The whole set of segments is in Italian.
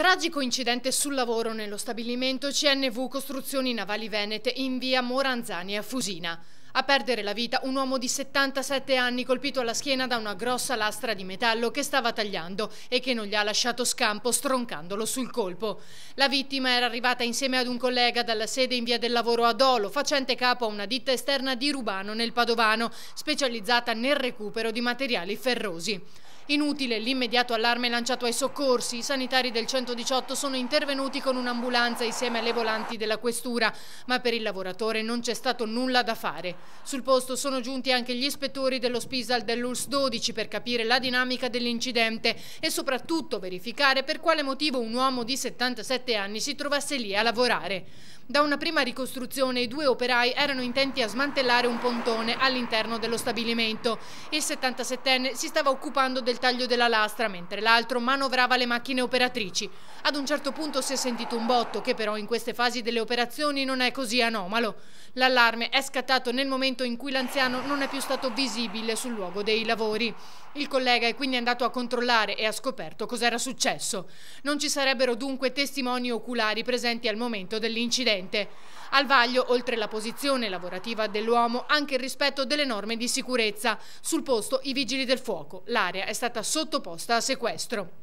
Tragico incidente sul lavoro nello stabilimento CNV Costruzioni Navali Venete in via Moranzani a Fusina. A perdere la vita un uomo di 77 anni colpito alla schiena da una grossa lastra di metallo che stava tagliando e che non gli ha lasciato scampo, stroncandolo sul colpo. La vittima era arrivata insieme ad un collega dalla sede in via del lavoro a Dolo, facente capo a una ditta esterna di Rubano nel Padovano, specializzata nel recupero di materiali ferrosi. Inutile l'immediato allarme lanciato ai soccorsi. I sanitari del 118 sono intervenuti con un'ambulanza insieme alle volanti della questura, ma per il lavoratore non c'è stato nulla da fare. Sul posto sono giunti anche gli ispettori dello Spisal dell'ULSS 12 per capire la dinamica dell'incidente e soprattutto verificare per quale motivo un uomo di 77 anni si trovasse lì a lavorare. Da una prima ricostruzione i due operai erano intenti a smantellare un pontone all'interno dello stabilimento. Il 77enne si stava occupando del taglio della lastra, mentre l'altro manovrava le macchine operatrici. Ad un certo punto si è sentito un botto, che però in queste fasi delle operazioni non è così anomalo. L'allarme è scattato nel momento in cui l'anziano non è più stato visibile sul luogo dei lavori. Il collega è quindi andato a controllare e ha scoperto cos'era successo. Non ci sarebbero dunque testimoni oculari presenti al momento dell'incidente. Al vaglio, oltre la posizione lavorativa dell'uomo, anche il rispetto delle norme di sicurezza. Sul posto i vigili del fuoco. L'area è stata sottoposta a sequestro.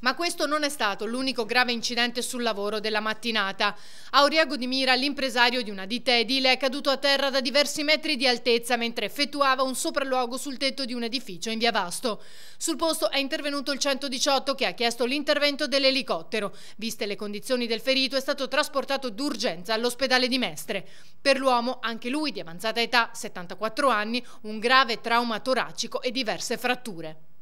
Ma questo non è stato l'unico grave incidente sul lavoro della mattinata. A Oriago di Mira l'impresario di una ditta edile è caduto a terra da diversi metri di altezza mentre effettuava un sopralluogo sul tetto di un edificio in via Vasto. Sul posto è intervenuto il 118 che ha chiesto l'intervento dell'elicottero. Viste le condizioni del ferito è stato trasportato d'urgenza all'ospedale di Mestre. Per l'uomo, anche lui di avanzata età, 74 anni, un grave trauma toracico e diverse fratture.